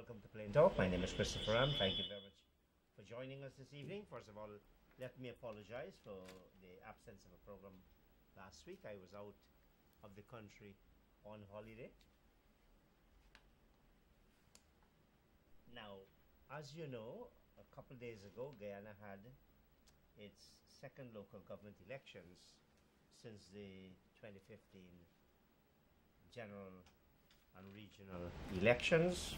welcome to Plain Talk. My name is Christopher Ram. Thank you very much for joining us this evening. First of all, let me apologize for the absence of a program last week. I was out of the country on holiday. Now, as you know, a couple of days ago, Guyana had its second local government elections since the 2015 general and regional elections.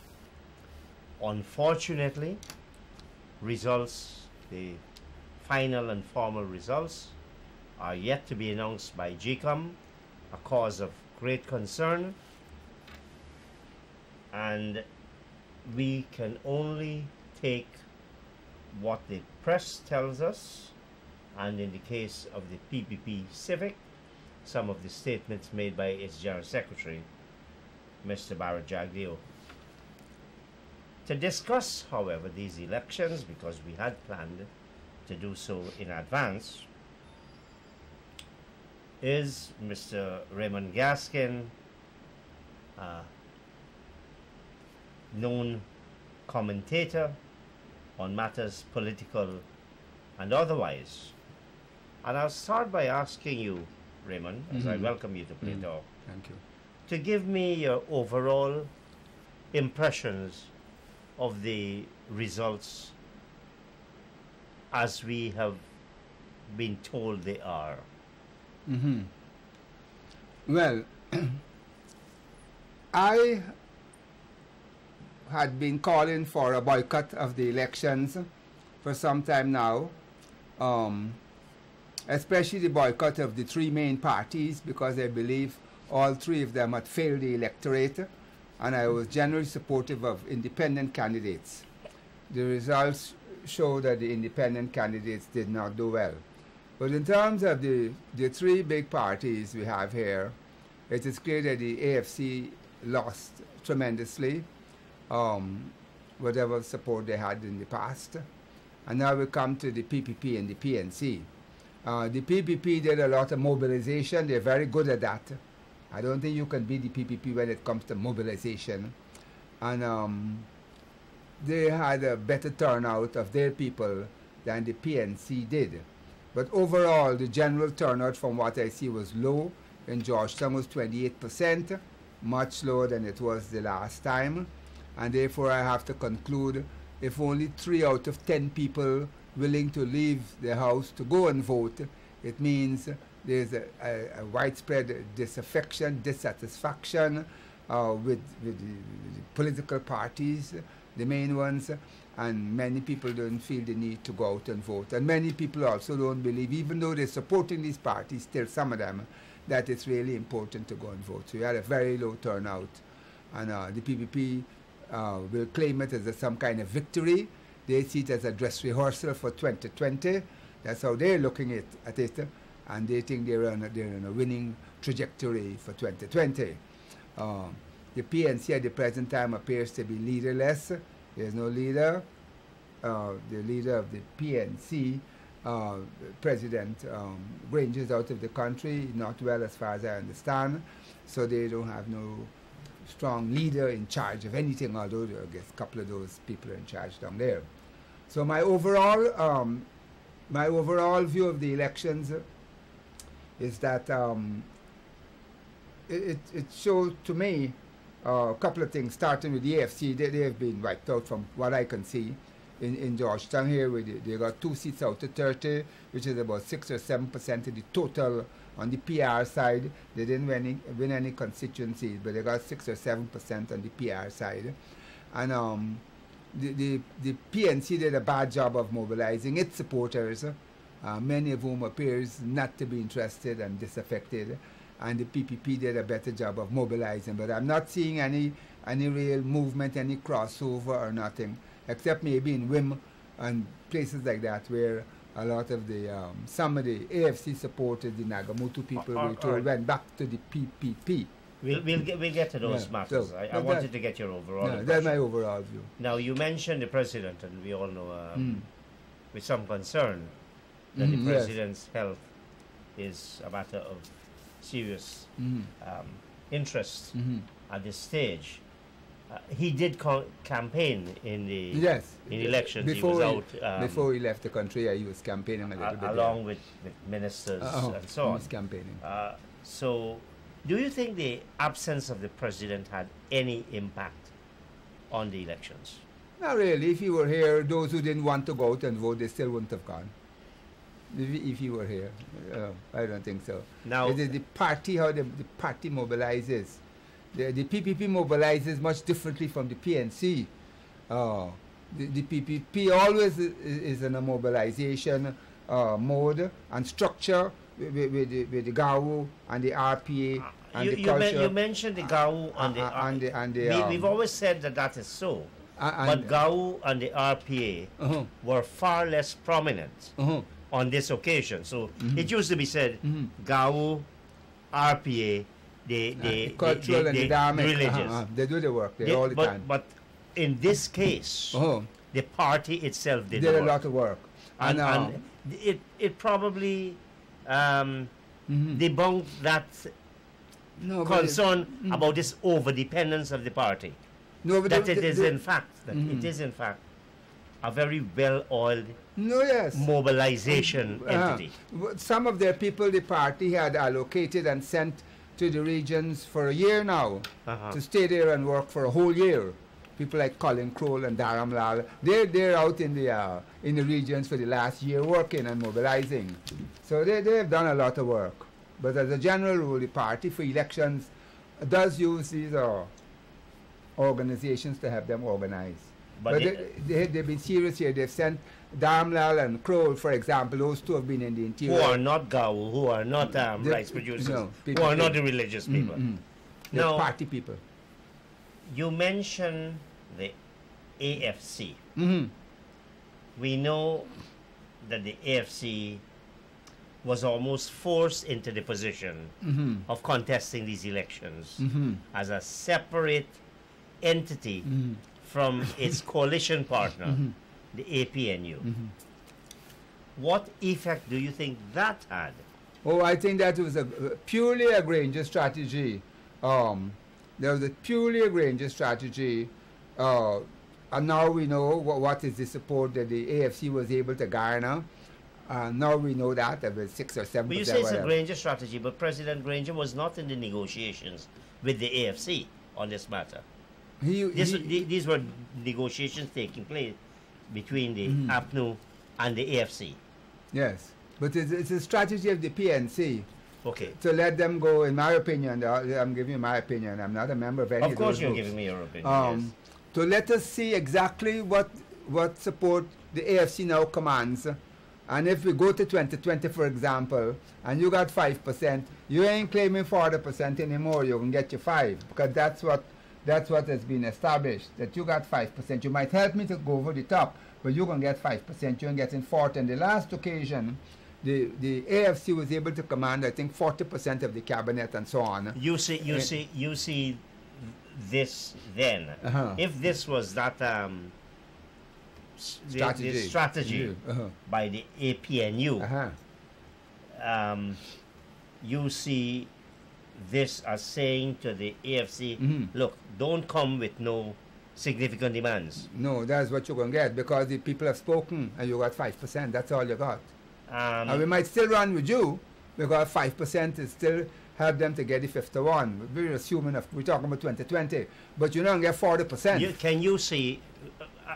Unfortunately, the final and formal results are yet to be announced by GCOM, a cause of great concern, and we can only take what the press tells us, and in the case of the PPP Civic, some of the statements made by its General Secretary, Mr. Barrett Jagdeo. To discuss, however, these elections, because we had planned to do so in advance, is Mr. Ramon Gaskin, known commentator on matters political and otherwise. And I'll start by asking you, Ramon, as I welcome you to Plain Talk. Thank you. To give me your overall impressions of the results as we have been told they are. Well, I had been calling for a boycott of the elections for some time now, especially the boycott of the three main parties, because I believe all three of them had failed the electorate, and I was generally supportive of independent candidates. The results show that the independent candidates did not do well. But in terms of the three big parties we have here, it is clear that the AFC lost tremendously, whatever support they had in the past. And now we come to the PPP and the PNC. The PPP did a lot of mobilization. They're very good at that. I don't think you can beat the PPP when it comes to mobilization. And they had a better turnout of their people than the PNC did. But overall, the general turnout from what I see was low. In Georgetown was 28%, much lower than it was the last time. And therefore, I have to conclude, if only 3 out of 10 people willing to leave the house to go and vote, it means there's a widespread disaffection, dissatisfaction with the political parties, the main ones, and many people don't feel the need to go out and vote. And many people also don't believe, even though they're supporting these parties, still some of them, that it's really important to go and vote. So we had a very low turnout. And the PPP will claim it as some kind of victory. They see it as a dress rehearsal for 2020. That's how they're looking at it. And they think they're on a winning trajectory for 2020. The PNC at the present time appears to be leaderless. There's no leader. The leader of the PNC, President, ranges out of the country, not well as far as I understand. So they don't have no strong leader in charge of anything, although I guess a couple of those people are in charge down there. So my overall view of the elections is that it showed to me a couple of things, starting with the AFC. They have been wiped out from what I can see in Georgetown here. They got 2 seats out of 30, which is about 6 or 7% of the total. On the PR side, they didn't win any constituencies, but they got 6 or 7% on the PR side. And the PNC did a bad job of mobilizing its supporters, many of whom appears not to be interested and disaffected, and the PPP did a better job of mobilizing. But I'm not seeing any real movement, any crossover or nothing, except maybe in WIM and places like that, where a lot of some of the AFC supporters, the Nagamutu people, we told, went back to the PPP. We'll get to those matters. So, I wanted to get your overall impression. That's my overall view. Now, you mentioned the president, and we all know with some concern that the president's health is a matter of serious interest at this stage. he did campaign in the Yes. elections. Before he was out before he left the country, he was campaigning a little bit. along with ministers and so on. He was campaigning. So, do you think the absence of the president had any impact on the elections? Not really. If he were here, those who didn't want to go out and vote, they still wouldn't have gone. If he were here, I don't think so. Now, it is the party, how the party mobilizes. The PPP mobilizes much differently from the PNC. The PPP always is in a mobilization mode and structure with the GAU and the RPA and the culture. You mentioned the GAU and the we've always said that is so. But GAU and the RPA were far less prominent on this occasion. So it used to be said, GAU, RPA, the cultural and the religious. They do the work all the time. But in this case, the party itself did a lot of work. And it probably debunked that concern about this over-dependence of the party. No, but it is in fact a very well-oiled mobilization entity. Some of their people, the party had allocated and sent to the regions for a year now to stay there and work for a whole year. People like Colin Crowell and Dharam Lal, they're out in the regions for the last year working and mobilizing. So they have done a lot of work. But as a general rule, the party for elections does use these organizations to have them organize. But they've been serious here. They've sent Damlal and Crowell, for example. Those two have been in the interior. Who are not GAU, who are not rice producers, who are not the religious people. Now, party people. You mentioned the AFC. We know that the AFC was almost forced into the position of contesting these elections as a separate entity from its coalition partner, the APNU. What effect do you think that had? Oh, I think that was purely a Granger strategy. There was a purely a Granger strategy, and now we know what is the support that the AFC was able to garner. Now we know that there was 6 or 7%. But you say it's a Granger strategy, but President Granger was not in the negotiations with the AFC on this matter. These were negotiations taking place between the APNU and the AFC. Yes, but it's a strategy of the PNC. Okay. To let them go, in my opinion, I'm giving you my opinion. I'm not a member of any of those groups. Of course you're giving me your opinion, yes. To let us see exactly what support the AFC now commands. And if we go to 2020, for example, and you got 5%, you ain't claiming 40% anymore. You can get your 5%, because that's what has been established, that you got 5%. You might help me to go over the top, but you're going to get 5%. You're getting 40%. And the last occasion, the AFC was able to command, I think, 40% of the cabinet and so on. You see this then. If this was that the strategy by the APNU, you see this as saying to the AFC, look, don't come with no significant demands. No, that's what you're going to get, because the people have spoken and you got 5%. That's all you got. And we might still run with you, because 5% is still help them to get the 51. We're assuming we're talking about 2020, but you don't get 40%. Can you see,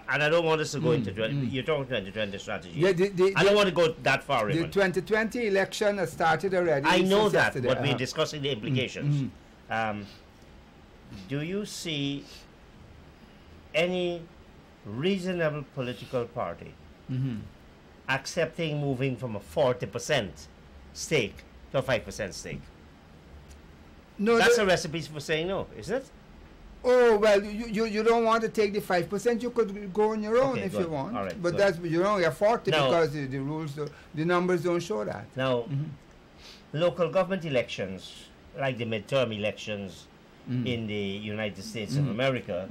and I don't want us to go into, you're talking 2020 strategy. Yeah, I don't want to go that far. The 2020 election has started already. I know that, yesterday. But we're discussing the implications. Do you see any reasonable political party accepting moving from a 40% stake to a 5% stake? No, that's a recipe for saying no, isn't it? Oh, well, you don't want to take the 5%. You could go on your own if you want. All right, but that's, you don't get 40 because the rules, the numbers don't show that. Now, local government elections, like the midterm elections in the United States of America,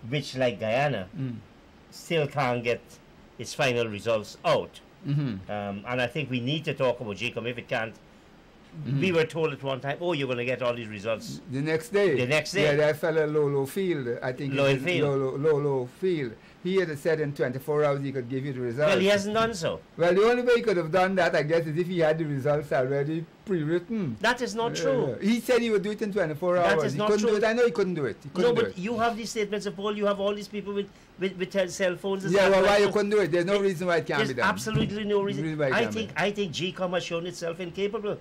which, like Guyana, still can't get its final results out. And I think we need to talk about Jacob. If it can't we were told at one time, oh, you're going to get all these results. The next day. The next day. Yeah, that fellow Lolo Field, I think. Lolo Field. He had said in 24 hours he could give you the results. Well, he hasn't done so. Well, the only way he could have done that, I guess, is if he had the results already pre-written. That is not true. He said he would do it in 24 hours. That is not true. Do it. I know he couldn't do it. You have these statements of poll. You have all these people with cell phones. And yeah, well, why you couldn't do it? There's no reason why it can't be done. There's absolutely no reason. I think GCOM has shown itself incapable.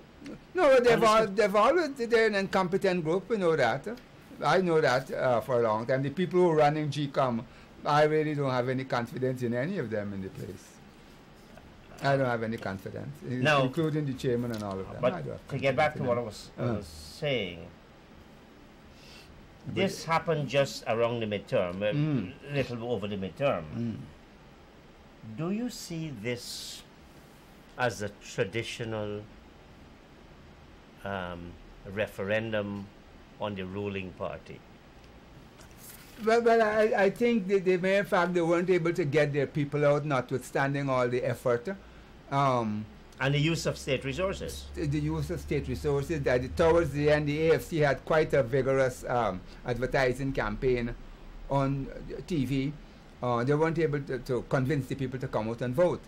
No, they've always, they're an incompetent group. We know that. I know that for a long time. The people who are running GCOM, I really don't have any confidence in any of them in the place. I don't have any confidence, including the chairman and all of them. But to get back to what I was saying, this happened just around the midterm, a little over the midterm. Do you see this as a traditional referendum on the ruling party? Well, I think the mere fact they weren't able to get their people out, notwithstanding all the effort. And the use of state resources. The use of state resources. Towards the end, the AFC had quite a vigorous advertising campaign on TV. They weren't able to convince the people to come out and vote.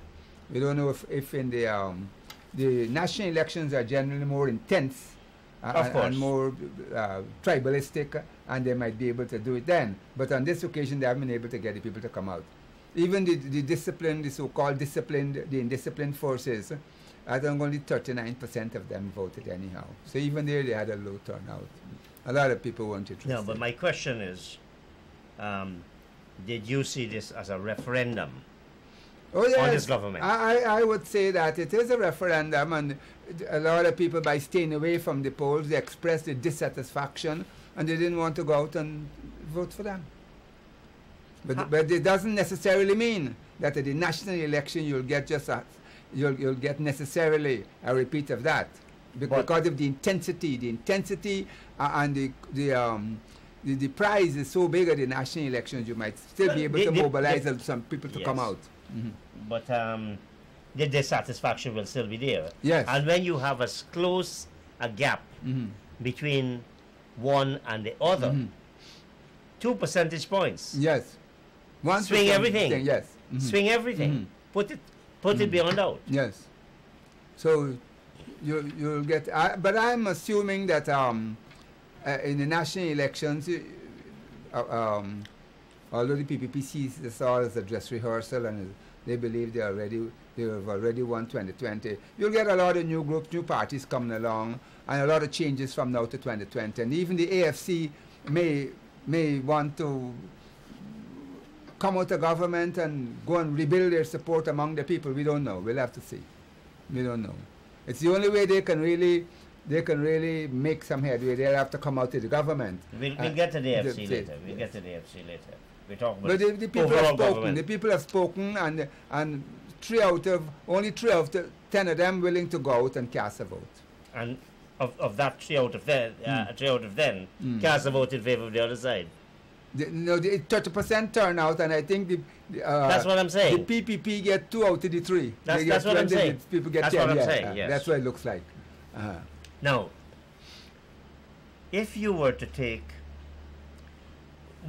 We don't know if in the national elections are generally more intense and more tribalistic, and they might be able to do it then. But on this occasion, they haven't been able to get the people to come out. Even the so-called disciplined, the indisciplined forces, I think only 39% of them voted anyhow. So even there, they had a low turnout. A lot of people weren't interested. No, but my question is, did you see this as a referendum on this government? I would say that it is a referendum, and a lot of people, by staying away from the polls, they expressed their dissatisfaction, and they didn't want to go out and vote for them. But it doesn't necessarily mean that at the national election you'll get you'll get necessarily a repeat of that, because of the intensity and the prize is so big at the national elections. You might still be able to mobilize some people to come out. But the dissatisfaction will still be there. Yes. And when you have as close a gap between one and the other, 2 percentage points. Yes. Swing everything. Yes. Swing everything. Put it beyond doubt. Yes. So you'll get. But I'm assuming that in the national elections, although the PPP sees this all as a dress rehearsal and they believe they have already won 2020, you'll get a lot of new groups, new parties coming along, and a lot of changes from now to 2020. And even the AFC may want to come out of government and go and rebuild their support among the people. We don't know. We'll have to see. We don't know. It's the only way they can really make some headway. They'll have to come out of the government. We'll get to the AFC later. We'll get to the AFC later. We talk about the people have spoken. The people have spoken, and only 3 out of 10 of them willing to go out and cast a vote. And of that 3 out of 10, cast a vote in favor of the other side. The 30% turnout, and I think that's what I'm saying. The PPP get 2 out of the 3. That's what I'm saying. People get that's 10. What I'm saying. Yes. That's what it looks like. Now, if you were to take,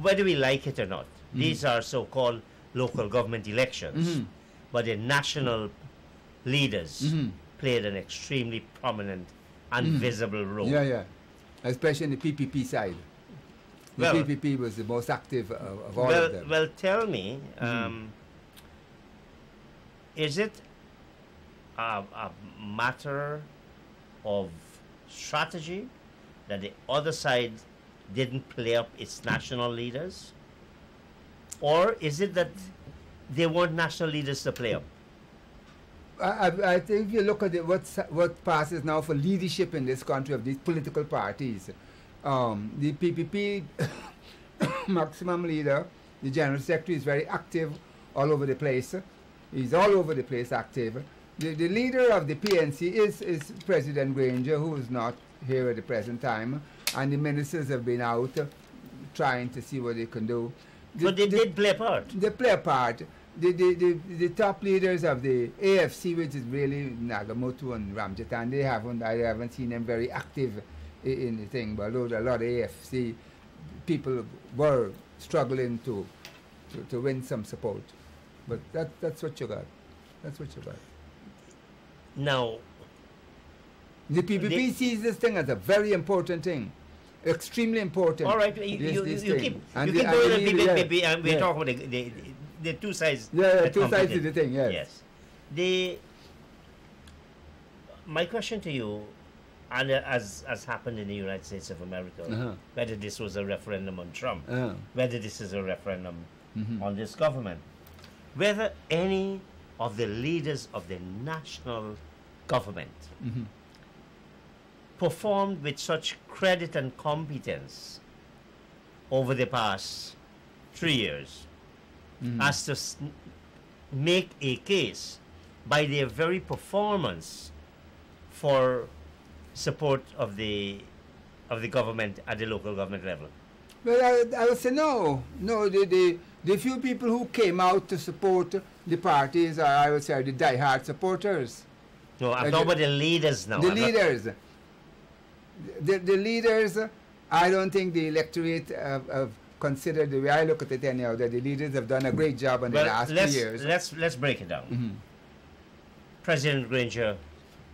whether we like it or not, these are so-called local government elections, but the national leaders played an extremely prominent and visible role. Yeah. Especially in the PPP side. The PPP was the most active of all of them. Well, tell me, is it a matter of strategy that the other side didn't play up its national leaders? Or is it that they want national leaders to play up? I think if you look at what passes now for leadership in this country of these political parties, the PPP maximum leader, the General Secretary, is very active all over the place. He's all over the place active. The leader of the PNC is President Granger, who is not here at the present time, and the ministers have been out trying to see what they can do. But they did play a part. They play a part. the top leaders of the AFC, which is really Nagamoto and Ramjatan, I haven't seen them very active in the thing, but a lot of AFC people were struggling to win some support. But that's what you got. That's what you got. Now, the PPP sees this thing as a very important thing. Extremely important. All right, you keep going on PPP, and we're talking about the two sides. Yeah, two sides of the thing, yes. Yes. My question to you, and as happened in the United States of America, whether this was a referendum on Trump, whether this is a referendum on this government, whether any of the leaders of the national government performed with such credit and competence over the past 3 years as to make a case by their very performance for support of the government at the local government level. Well, I would say no. The few people who came out to support the parties are, I would say, the die-hard supporters. No, I'm talking about the leaders now. The leaders. The leaders, I don't think the electorate have considered, the way I look at it anyhow, that the leaders have done a great job in the last 2 years. Let's break it down. President Granger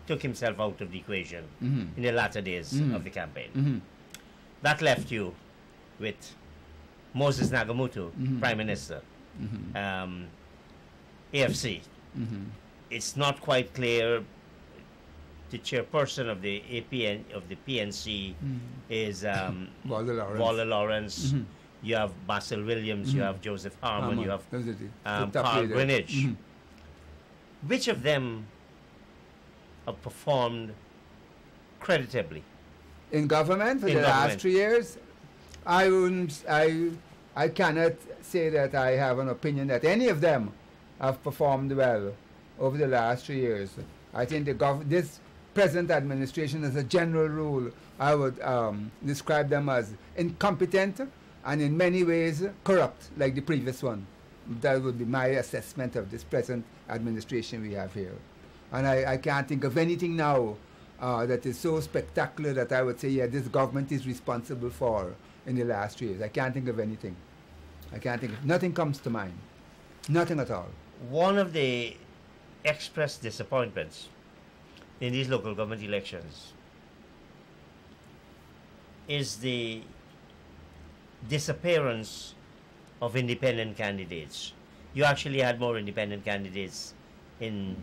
took himself out of the equation in the latter days of the campaign. That left you with Moses Nagamoto, Prime Minister, AFC. It's not quite clear. The chairperson of the PNC is Walter Lawrence. You have Basil Williams. You have Joseph Harmon. You have Carl Greenwich. Which of them have performed creditably in government for the last 3 years? I cannot say that I have an opinion that any of them have performed well over the last 3 years. I think this present administration, as a general rule, I would describe them as incompetent and in many ways corrupt, like the previous one. That would be my assessment of this present administration we have here. And I can't think of anything now that is so spectacular that I would say, yeah, this government is responsible for in the last 3 years. I can't think of anything. Nothing comes to mind. Nothing at all. One of the expressed disappointments in these local government elections is the disappearance of independent candidates. You actually had more independent candidates in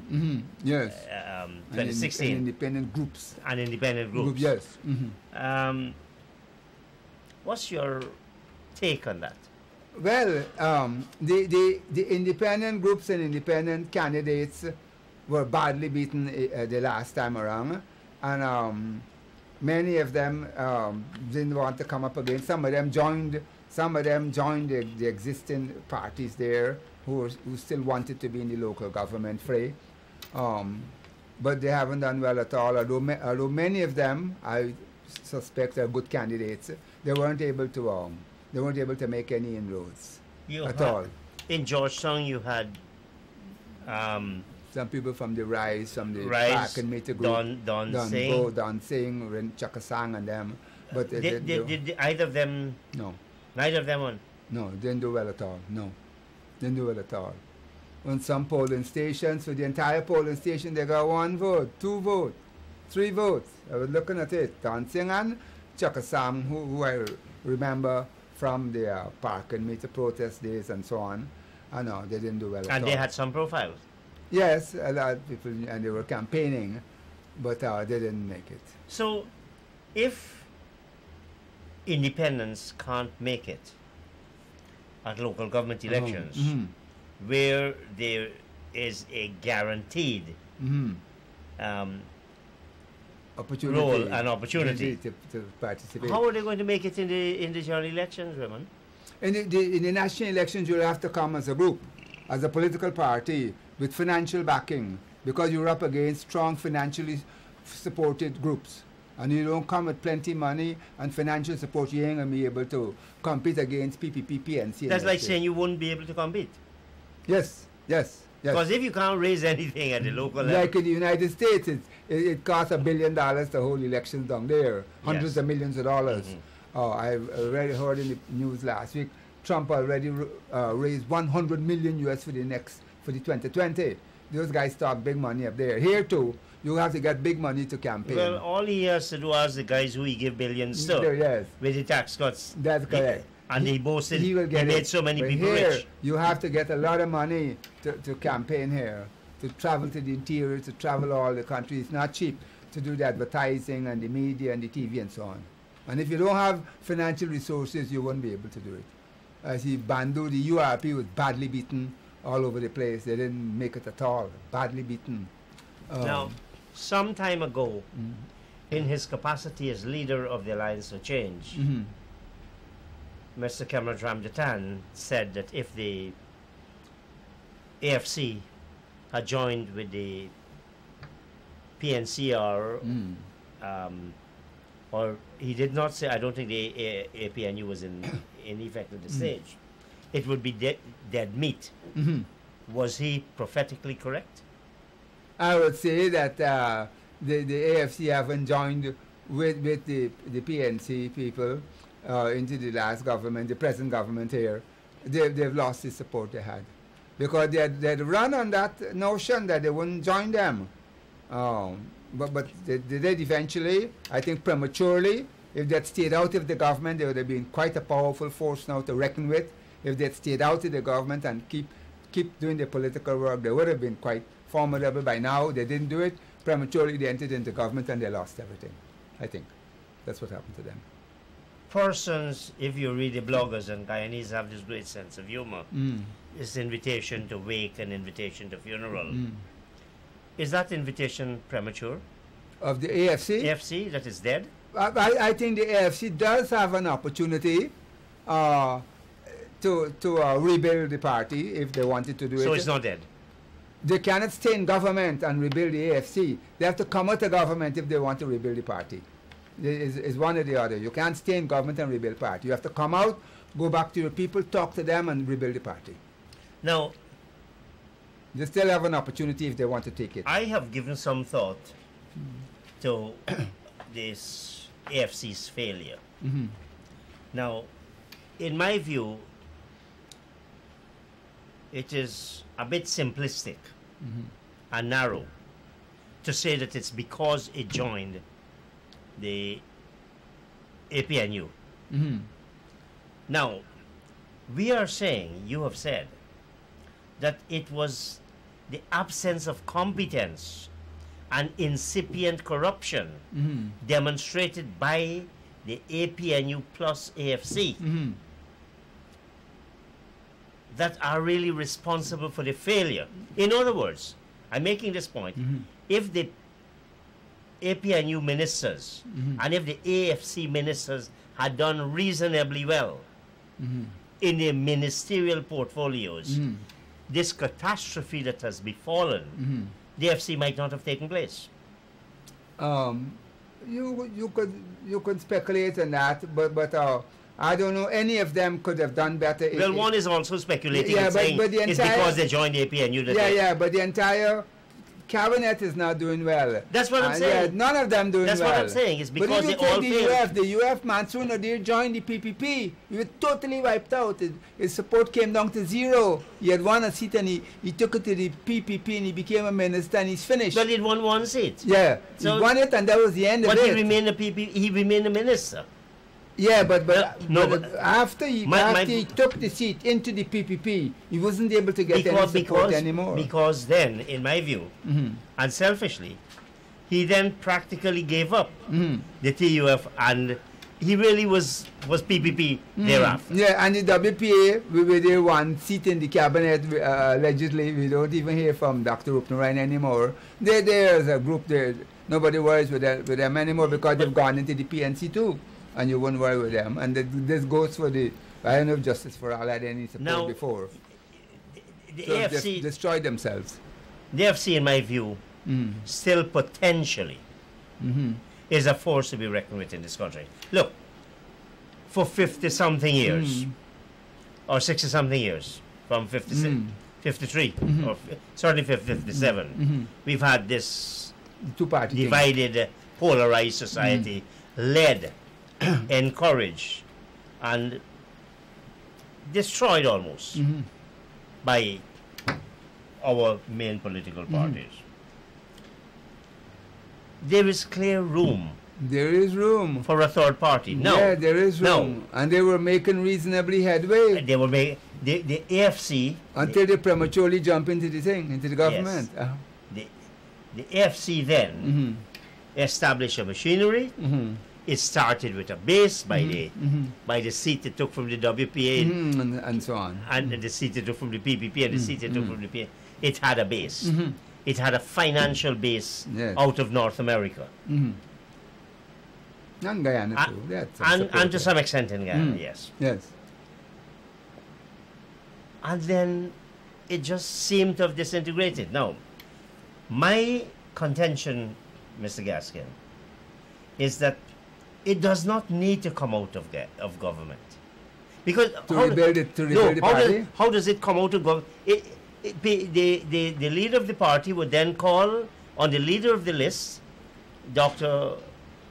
2016. And independent groups. And independent groups. Yes. What's your take on that? Well, the independent groups and independent candidates were badly beaten the last time around, and many of them didn't want to come up again. Some of them joined the existing parties there who still wanted to be in the local government fray, but they haven't done well at all. Although many of them, I suspect, are good candidates, they weren't able to make any inroads at all. In Georgetown, you had some people from the Rise, from the Park and Meter Group, Don Singh, Chakasang and them. But did either of them? No. Neither of them won? No, didn't do well at all. No, didn't do well at all. On some polling stations, for the entire polling station, they got 1 vote, 2 votes, 3 votes. I was looking at it. Don Singh and Chakasang, who I remember from the Park and Meter protest days and so on. I know they didn't do well at all. And they had some profiles? Yes, a lot of people, and they were campaigning, but they didn't make it. So, if independents can't make it at local government elections, where there is a guaranteed role and opportunity to participate, how are they going to make it in the general elections, Ramon? In the national elections, you'll have to come as a group, as a political party, with financial backing, because you're up against strong financially supported groups. And you don't come with plenty money and financial support, you ain't going to be able to compete against PPP, PNC. That's like saying you wouldn't be able to compete. Yes, Yes. Yes. Because if you can't raise anything at the local level, Like in the United States, it costs $1 billion to hold elections down there, hundreds Yes. of millions of dollars. Mhm. I've already heard in the news last week, Trump already raised 100 million US for the 2020. Those guys talk big money up there. Here too, you have to get big money to campaign. well, all he has to do is the guys who he give billions to Yes, with the tax cuts. that's correct. And he boasted He will get made it. so many But people here, rich. you have to get a lot of money to campaign here, to travel to the interior, to travel all the country. It's not cheap to do the advertising and the media and the TV and so on. And if you don't have financial resources, you won't be able to do it. As he Bandu, the URP was badly beaten all over the place. They didn't make it at all. Badly beaten. Now, some time ago, in his capacity as leader of the Alliance for Change, mhm. Mr. Cameron Ramjatan said that if the AFC had joined with the PNCR, or he did not say, I don't think the APNU was in effect at the stage, it would be dead meat. Mhm. Was he prophetically correct? I would say that the AFC haven't joined with the PNC people into the last government, the present government here. They've lost the support they had. Because they'd run on that notion that they wouldn't join them. But they did eventually, I think prematurely. If they'd stayed out of the government, they would have been quite a powerful force now to reckon with. If they'd stayed out of the government and keep doing their political work, they would have been quite formidable by now. They didn't do it. Prematurely, they entered into government and they lost everything. I think that's what happened to them. Persons, if you read the bloggers, and Guyanese have this great sense of humor, this invitation to wake and invitation to funeral. Is that invitation premature? Of the AFC? AFC, that is dead? I think the AFC does have an opportunity to rebuild the party if they wanted to do it. So it's not dead? They cannot stay in government and rebuild the AFC. They have to come out of government if they want to rebuild the party. It's one or the other. You can't stay in government and rebuild party. You have to come out, go back to your people, talk to them, and rebuild the party. Now, they still have an opportunity if they want to take it. I have given some thought to this AFC's failure. Now, in my view, it is a bit simplistic and narrow to say that it's because it joined the APNU. Now, we are saying, you have said, that it was the absence of competence and incipient corruption demonstrated by the APNU plus AFC that are really responsible for the failure. In other words, I'm making this point, if the APNU ministers and if the AFC ministers had done reasonably well in their ministerial portfolios, this catastrophe that has befallen the AFC might not have taken place. You could speculate on that, but I don't know. Any of them could have done better. Well, one is also speculating Yeah, and saying but the it's entire- because they joined the APNU. That Yeah, they- yeah, but the entire cabinet is not doing well. That's what I'm And, saying. Yeah, none of them doing That's well. what I'm saying. It's because but they if you all take failed. the UF Mansour Nadir joined the PPP. He was totally wiped out. His support came down to zero. He had won a seat and he took it to the PPP and he became a minister and he's finished. Well, he won one seat. Yeah, So- he won it and that was the end But of he it. remained a he remained a minister. Yeah, but No, but but after he he took the seat into the PPP, he wasn't able to get any support anymore. Because then, in my view, and selfishly, he then practically gave up the TUF and he really was PPP thereafter. Yeah, and the WPA, we were there one seat in the cabinet, allegedly. We don't even hear from Dr. Rupnarayan anymore. There's a group there. Nobody worries with them anymore because they've gone into the PNC too. And you won't worry with them. And this goes for the, I don't know if Justice for All had any support Now, before. The So AFC, they've destroyed themselves. the AFC, in my view, still potentially is a force to be reckoned with in this country. Look, for 50-something years, or 60-something years, from 53, or certainly 57, we've had this Two-party divided, polarized society, led, encouraged, and destroyed almost by our main political parties. There is clear room. There is room For a third party. No. Yeah, there is room. No. And they were making reasonably headway They will make the AFC. until they prematurely jump into the thing, into the government. The AFC then established a machinery. It started with a base by the seat it took from the WPA And so on. and the seat it took from the PPP and the seat it took from the PA. It had a base. It had a financial base Yes. out of North America. And Guyana too. That's And to some extent in Guyana, yes. Yes. And then it just seemed to have disintegrated. Now, my contention, Mr. Gaskin, is that it does not need to come out of government. Because To rebuild the party? How does it come out of government? The leader of the party would then call on the leader of the list,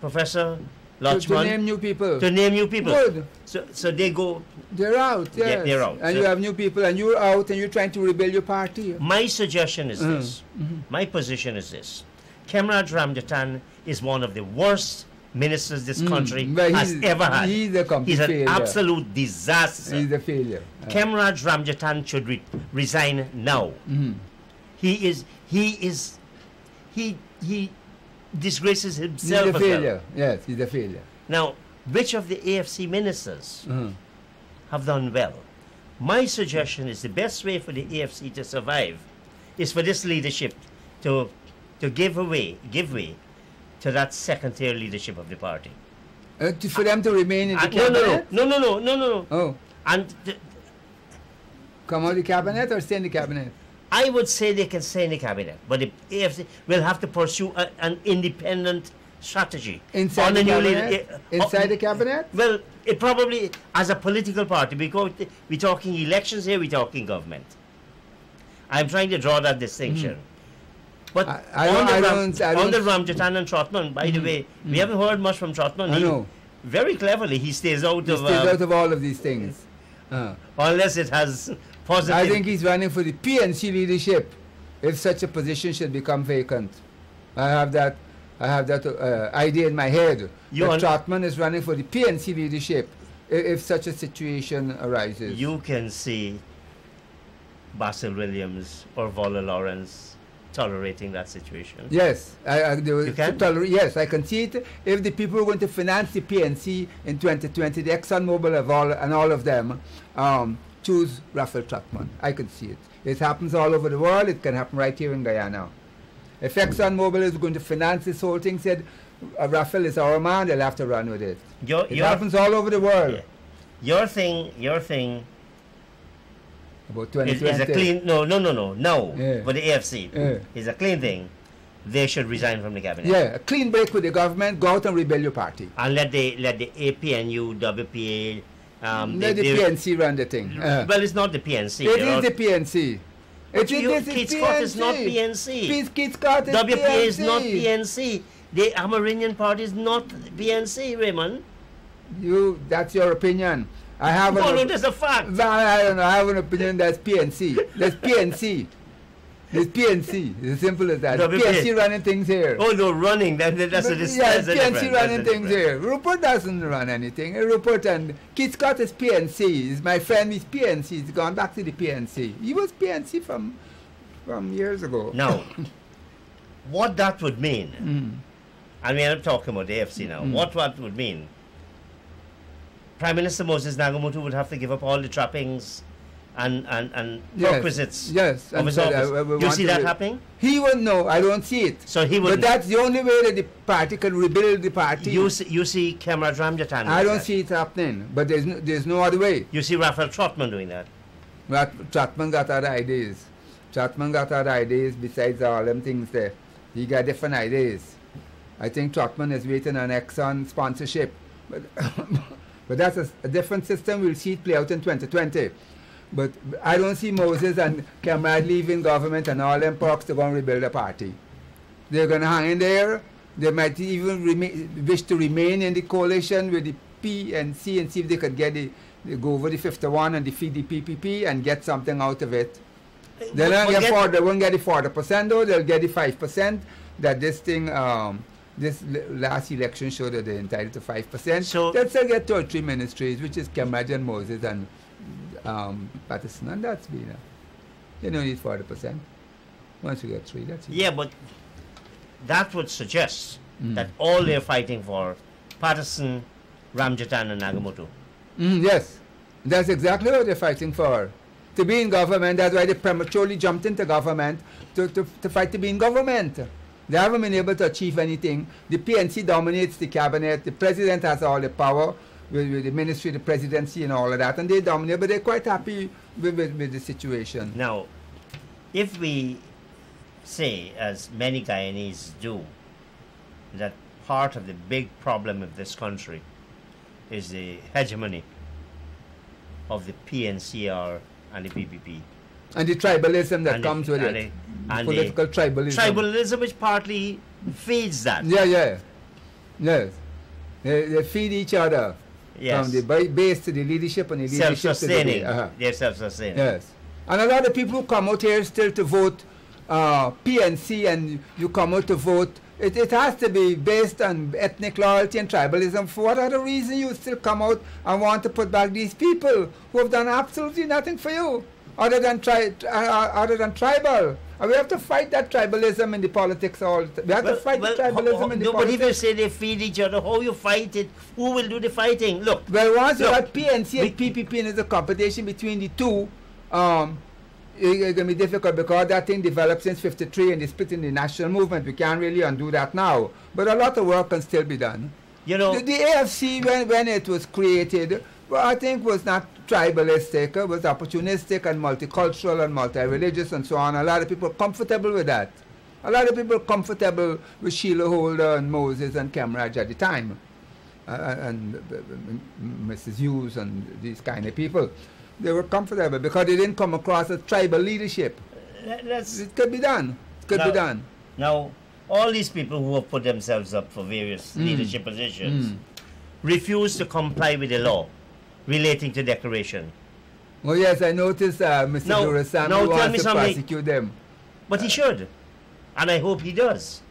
Professor Lachman, To name new people. to name new people. Good. So they go. They're out, yes. Yeah, they're out. And So- you have new people, and you're out, and you're trying to rebuild your party. My suggestion is this. My position is this. Kemraj Ramjatan is one of the worst ministers this country But has ever had. He's a complete He's an failure. absolute disaster. He's a failure. Kemraj Ramjatan should resign now. He disgraces He's himself a as well. failure. Yes, he's a failure. Now, which of the AFC ministers have done well? My suggestion is the best way for the AFC to survive is for this leadership to give way to that second-tier leadership of the party. For them to remain in the No. cabinet? Oh, And come out of the cabinet or stay in the cabinet? I would say they can stay in the cabinet, but the AFC will have to pursue an independent strategy. Inside on the a new cabinet? leader- Inside the cabinet? Well, it probably, as a political party, because we're talking elections here, we're talking government. I'm trying to draw that distinction. But on the Ramjatan and Trotman, by the way, we haven't heard much from Trotman. I know. Very cleverly, he stays out He of... stays out of all of these things. unless it has positive... I think he's running for the PNC leadership if such a position should become vacant. I have that idea in my head. Trotman is running for the PNC leadership if such a situation arises. You can see Basil Williams or Vola Lawrence tolerating that situation. Yes, You can? Yes, I can see it. If the people who are going to finance the PNC in 2020, the Exxon Mobil and all of them, choose Raphael Trotman. I can see it. It happens all over the world. It can happen right here in Guyana. If Exxon Mobil is going to finance this whole thing, said Raphael is our man, they'll have to run with it. It happens all over the world. Yeah. Your thing About is 2020. a clean... No. Yeah. For the AFC, is a clean thing. They should resign from the cabinet. Yeah, a clean break with the government, go out and rebuild your party. And let the APNU, WPA... Let the PNC run the thing. Well, it's not the PNC. It is the PNC. Keith Scott is not PNC. Keith Scott is WPA PNC. is not PNC. The Amerindian Party is not PNC, Raymond. That's your opinion. I have No, that's a fact. I don't know. I have an opinion that's PNC. That's PNC. There's PNC. It's as simple as that. WPA. PNC running things here. Oh, no, running. That's a Yes, difference. PNC running things here. Rupert doesn't run anything. Rupert and Keith Scott is PNC. He's my friend. He's PNC. He's gone back to the PNC. He was PNC from years ago. Now, what that would mean, I mean, I'm talking about the AFC now. What would mean? Prime Minister Moses Nagamutu would have to give up all the trappings and perquisites Yes. of his so office. You see that happening? He wouldn't know. I don't see it. So he would. But that's the only way that the party can rebuild the party. You see Kemraj Ramjatan. I don't see it happening. But there's no other way. You see Raphael Trotman doing that. Trotman got other ideas. Trotman got other ideas besides all them things there. He got different ideas. I think Trotman is waiting on Exxon sponsorship. But that's a different system. We'll see it play out in 2020. But I don't see Moses and Cameron leaving government and all them perks to go and rebuild a party. They're going to hang in there. They might even wish to remain in the coalition with the PNC and see if they could get they go over the 51 and defeat the PPP and get something out of it. They won't get the 40% though. They'll get the 5% that this thing, this last election showed that they're entitled to 5%. So they'll still get 2 or 3 ministries, which is Cameron and Moses and Patterson, and that's been they don't need 40%. Once you get 3, that's it. Yeah, but that would suggest that all they're fighting for, Patterson, Ramjatan and Nagamoto. Yes, that's exactly what they're fighting for. To be in government, that's why they prematurely jumped into government to fight to be in government. They haven't been able to achieve anything. The PNC dominates the cabinet. The president has all the power with the ministry, the presidency and all of that, and they dominate, but they're quite happy with the situation. Now, if we say, as many Guyanese do, that part of the big problem of this country is the hegemony of the PNCR and the PPP. And the tribalism that comes with it. And political tribalism. Tribalism which partly feeds that. Yeah. Yes. They feed each other. Yes. From the base to the leadership and the leadership to the They're self-sustaining. Yes. And a lot of people who come out here still to vote PNC and you come out to vote, it has to be based on ethnic loyalty and tribalism. For what other reason you still come out and want to put back these people who have done absolutely nothing for you other than tribal? And we have to fight that tribalism in the politics all the time. We have to fight the tribalism in the politics. But if you say they feed each other, how you fight it? Who will do the fighting? Look. Well, once you have PNC and PPP and there's a competition between the two, it's going to be difficult because that thing developed since 53 and they split in the national movement. We can't really undo that now. But a lot of work can still be done. You know, the AFC, when it was created, well, I think was not tribalistic. It was opportunistic and multicultural and multi-religious and so on. A lot of people are comfortable with that. A lot of people are comfortable with Sheila Holder and Moses and Kemraj at the time. And Mrs. Hughes and these kind of people. They were comfortable because they didn't come across as tribal leadership. It could be done. It could be done. Now, all these people who have put themselves up for various leadership positions refuse to comply with the law relating to declaration. Oh yes, I noticed Mr. Durasamy wants to prosecute them. But he should. And I hope he does.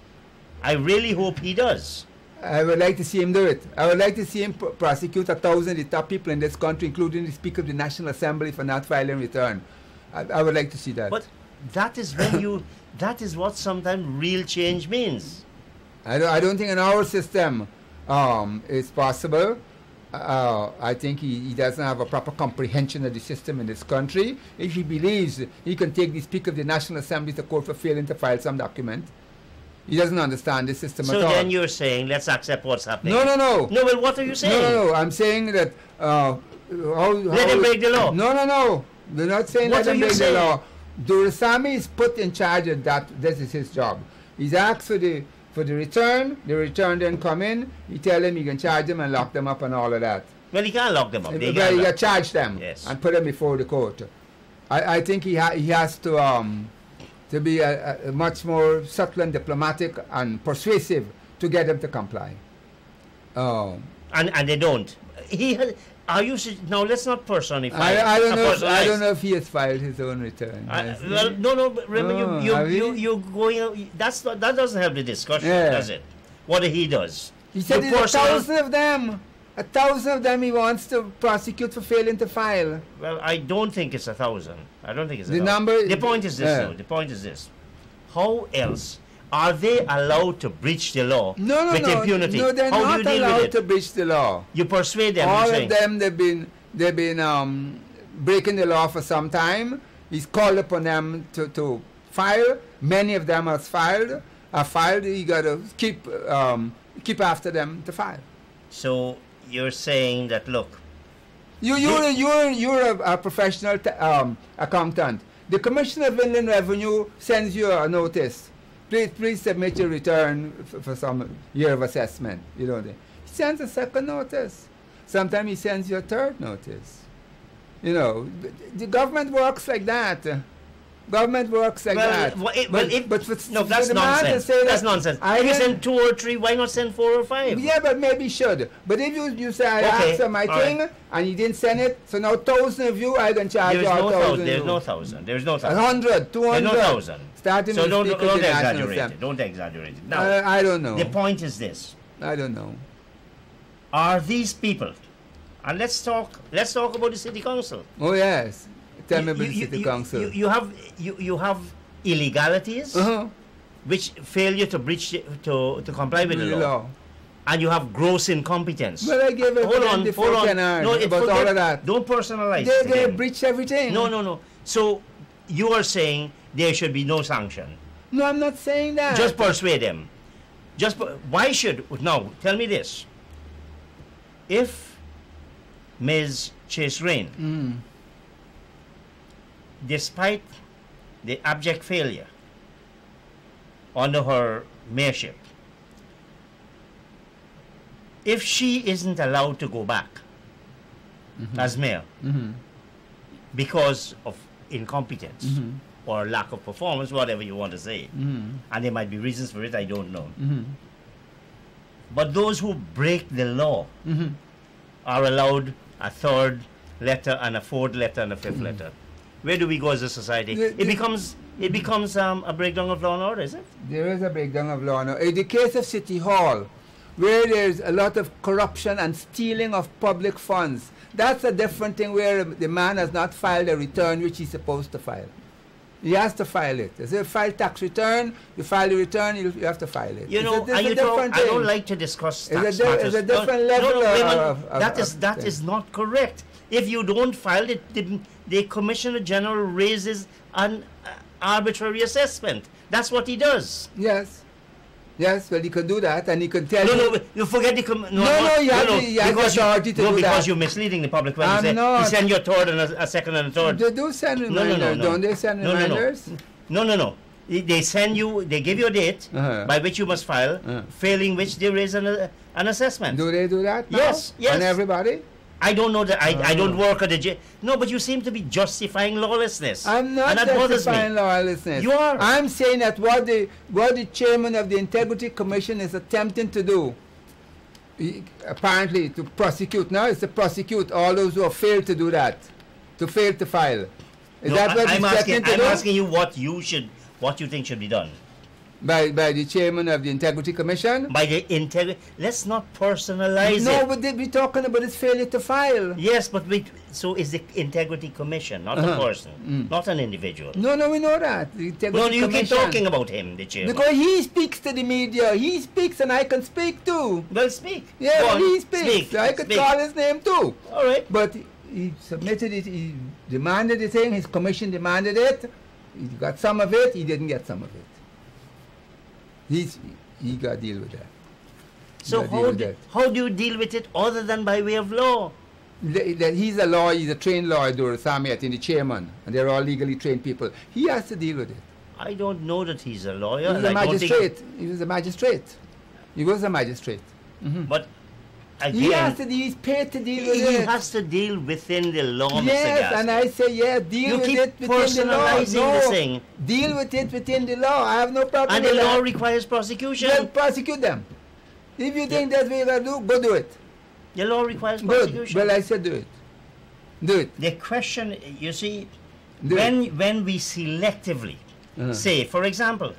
I really hope he does. I would like to see him do it. I would like to see him prosecute 1,000 of the top people in this country, including the Speaker of the National Assembly, for not filing return. I would like to see that. But that is when that is what sometimes real change means. I don't think in our system it's possible. I think he doesn't have a proper comprehension of the system in this country. If he believes he can take the Speaker of the National Assembly to court for failing to file some document, he doesn't understand the system at all. So then you're saying, let's accept what's happening. No. No, well, what are you saying? No. I'm saying that... let him break the law. No. We're not saying let him break the law. Durasamy is put in charge of that. This is his job. He's asked for the return. The return then come in. He tell him he can charge them and lock them up and all of that. Well, he can't lock them up. He can charge them and put them before the court. I think he has to be a much more subtle and diplomatic and persuasive to get them to comply. And they don't. Now let's not personify. I don't know if he has filed his own return. No. But remember, you're going. That doesn't help the discussion, does it? What he does. He said there's 1,000 of them. 1,000 of them he wants to prosecute for failing to file. Well, I don't think it's 1,000. I don't think it's 1,000. Number. The point is this, though. The point is this: how else are they allowed to breach the law with impunity? No, they're not allowed to breach the law. You persuade them. All of them, they've been breaking the law for some time. He's called upon them to file. Many of them have filed. You got to keep after them to file. So you're saying that, look, you're a professional accountant. The Commissioner of Inland Revenue sends you a notice. Please submit your return for some year of assessment. He sends a second notice. Sometimes he sends you a third notice. You know, the government works like that. Government works like that. No, that's nonsense. That's nonsense. If you send 2 or 3, why not send 4 or 5? Yeah, but maybe should. But if you say, I asked for my thing, and you didn't send it, so now 1,000 of you, I can charge you 1,000. There's no 1,000. There's no 1,000. 100, 200. There's no 1,000. Starting so don't exaggerate it. Don't exaggerate it. Now, I don't know. The point is this. I don't know. Are these people, and let's talk about the city council. Oh yes. Tell me about the city council. You have illegalities, which fail you to breach to comply with the law. And you have gross incompetence. Well, I gave hold on. No, about all of that. Don't personalize. They breach everything. No. So you are saying there should be no sanction. No, I'm not saying that. Just persuade them. Why should now? Tell me this. If Ms. Chase Rain, despite the abject failure under her mayorship, if she isn't allowed to go back as mayor because of incompetence or lack of performance, whatever you want to say, and there might be reasons for it, I don't know. But those who break the law are allowed a 3rd letter and a 4th letter and a 5th letter. Where do we go as a society? It becomes a breakdown of law and order, is it? There is a breakdown of law and order. In the case of City Hall, where there's a lot of corruption and stealing of public funds, that's a different thing where the man has not filed a return which he's supposed to file. He has to file it. As if you file tax return, you file the return, you have to file it. You know, I don't like to discuss tax matters. It's a different level that is not correct. If you don't file it, the Commissioner General raises an arbitrary assessment. That's what he does. Yes. Yes, well, he can do that, and he can tell you... No, you forget the... He has authority to do that. Because you're misleading the public when you say, you send your 3rd and a 2nd and a 3rd. They do send reminders, don't they send reminders? No. They send you, they give you a date by which you must file, failing which they raise an assessment. Do they do that now? Yes. On everybody? I don't know that. I don't work at the jail. No, but you seem to be justifying lawlessness. I'm not justifying lawlessness. You are. I'm saying that what the chairman of the Integrity Commission is attempting to do, apparently to prosecute. Now it's to prosecute all those who have failed to do that, to fail to file. Is that what he's threatening to do? I'm asking you what you think should be done. By the chairman of the Integrity Commission? By the let's not personalize it. No, but we're talking about his failure to file. Yes, but so is the Integrity Commission, not a person, not an individual. No, we know that. The Integrity you Commission. keep talking about him, the chairman. Because he speaks to the media. He speaks and I can speak too. Well, speak. Yeah, he speaks. I could call his name too. All right. But he submitted it, he demanded the thing, his commission demanded it. He got some of it, he didn't get some of it. He got to deal with that. So how do you deal with it other than by way of law? He's a lawyer, he's a trained lawyer, Samiat, in the chairman, and they're all legally trained people. He has to deal with it. I don't know that he's a lawyer. He was a magistrate. He was a magistrate. He was a magistrate. But again, he's paid to deal with it. He has to deal within the law, yes, Mr. Gaskin. And I say, deal with it within the law. No, deal with it within the law. I have no problem with that. And the law requires prosecution. Well, prosecute them. If you think that's what you got to do, go do it. The law requires prosecution. Well, I said do it. Do it. The question, you see, when we selectively say, for example,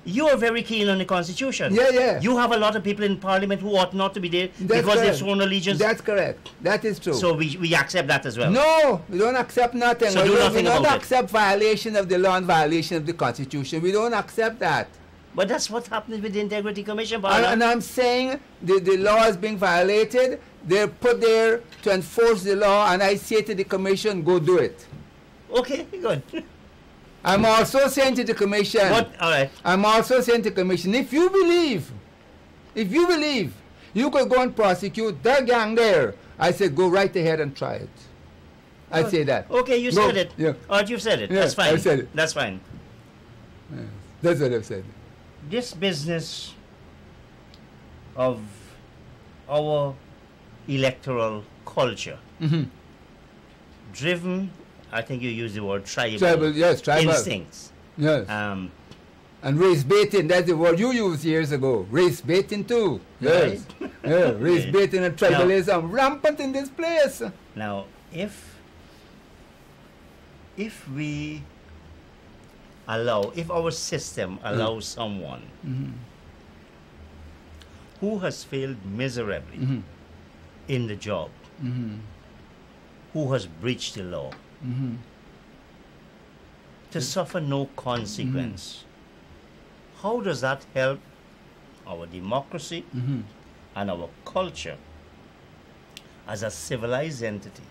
you are very keen on the Constitution. Yeah. You have a lot of people in Parliament who ought not to be there because they've sworn allegiance. That's correct. That is true. So we accept that as well. No, we don't accept nothing. So we don't accept violation of the law and violation of the Constitution. We don't accept that. But that's what happened with the Integrity Commission. And I'm saying the law is being violated. They're put there to enforce the law, and I say to the Commission, go do it. Okay, good. I'm also saying to the Commission. All right. I'm also saying to the Commission, if you believe, you could go and prosecute the gang there. I said, go right ahead and try it. I say that. Okay, you said it. Yeah. All right, you said it. Yeah, that's fine. I said it. That's fine. Yeah, that's what I've said. This business of our electoral culture driven, I think you use the word tribal. Tribal. Instincts. Yes. And race baiting, that's the word you used years ago. Race baiting too. Yes. Right. Yeah, race baiting and tribalism rampant in this place. Now, if we allow, if our system allows someone who has failed miserably in the job, who has breached the law, to suffer no consequence, how does that help our democracy and our culture as a civilized entity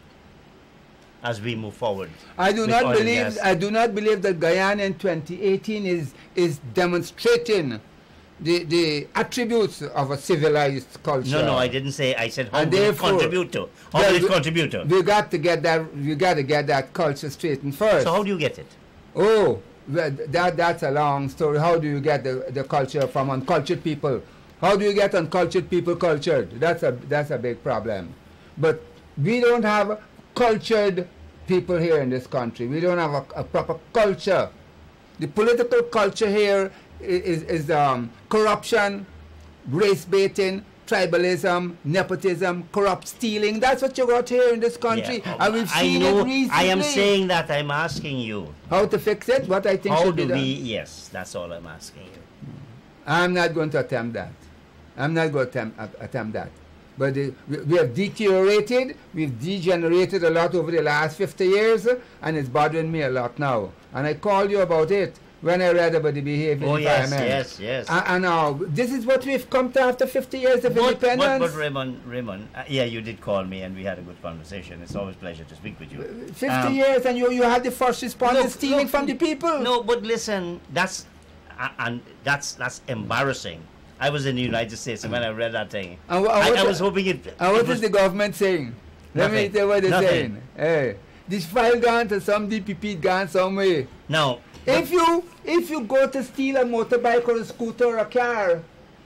as we move forward? I do not believe that Guyana in 2018 is demonstrating the attributes of a civilized culture. No, I didn't say. I said how will it contribute to? How will it contribute to? We got to get that culture straightened first. So how do you get it? Oh, well, that's a long story. How do you get the culture from uncultured people? How do you get uncultured people cultured? That's a big problem. But we don't have cultured people here in this country. We don't have a proper culture. The political culture here is corruption, race baiting, tribalism, nepotism, corrupt stealing. That's what you got here in this country. Yeah. And we've seen it recently. I am saying that. I'm asking you. How to fix it? What I think should be done? Yes, that's all I'm asking you. I'm not going to attempt that. I'm not going to attempt that. But we have deteriorated, we've degenerated a lot over the last 50 years, and it's bothering me a lot now. And I called you about it when I read about the behavior environment. Yes. And now, this is what we've come to after 50 years of independence. But Raymond, yeah, you did call me and we had a good conversation. It's always a pleasure to speak with you. 50 years and you had the first responders stealing from the people. No, but listen, that's embarrassing. I was in the United States and when I read that thing, I was hoping it... And what is the government saying? Let me tell you what they're saying. Hey, this file gone to some DPP gone somewhere. No. If you go to steal a motorbike or a scooter or a car,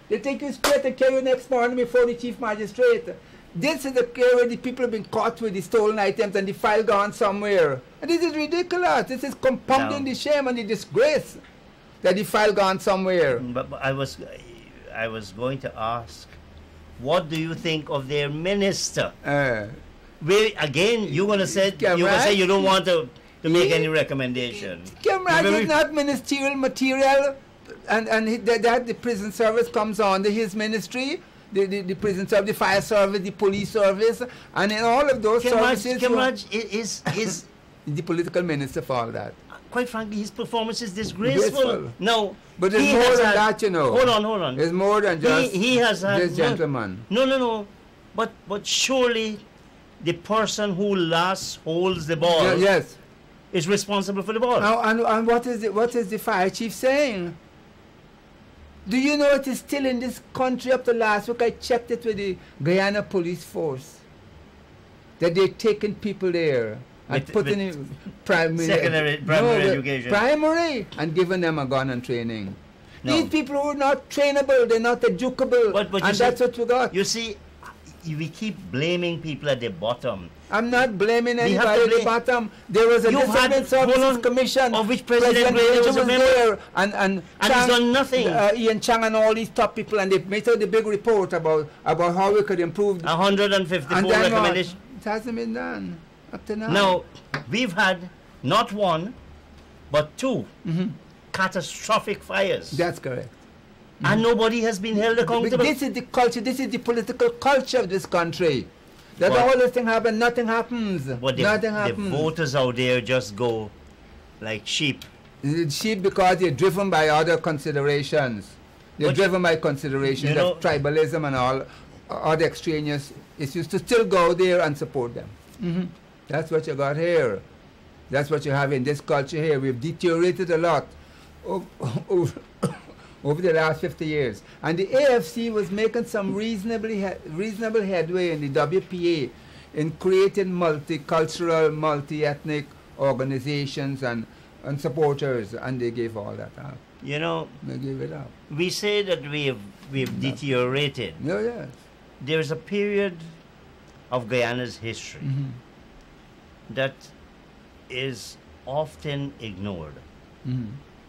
they take you straight and carry you next morning before the chief magistrate. This is the case where the people have been caught with the stolen items and the file gone somewhere. And this is ridiculous. This is compounding the shame and the disgrace that the file gone somewhere. But I was going to ask, what do you think of their minister? Again, you're going to say you don't want to make any recommendation. Comrade, it's not ministerial material, and the prison service comes under his ministry. The prison service, the fire service, the police service, and in all of those services. Comrade is the political minister for all that. Quite frankly, his performance is disgraceful. No, but there's more than that, you know. Hold on. There's more than just he has had, this gentleman. No. But surely the person who last holds the ball is responsible for the ball. And what is the fire chief saying? Do you know it is still in this country up to last week? I checked it with the Guyana police force. That they're taking people there and putting in primary education. Primary, and giving them a gun and training. No. These people who are not trainable, they're not educable, and that's what we got. You see, we keep blaming people at the bottom. I'm not blaming anybody at the bottom. There was a Discipline Services Commission of which President Grady was a member there, and he's done nothing. Ian Chang and all these top people, and they made out the big report about how we could improve. 154 recommendations. It hasn't been done up to now. Now, we've had not one, but two catastrophic fires. That's correct. And nobody has been held accountable. This is the culture, this is the political culture of this country. That all this thing happens, nothing happens. Nothing happens. The voters out there just go like sheep. Sheep because they're driven by other considerations. They're driven by considerations of tribalism and all other extraneous issues to still go there and support them. That's what you got here. That's what you have in this culture here. We've deteriorated a lot over the last 50 years. And the AFC was making some reasonable headway in the WPA in creating multicultural, multi-ethnic organizations and supporters, and they gave all that up. You know, they gave it up. We say that we've deteriorated. Yes. There's a period of Guyana's history that is often ignored.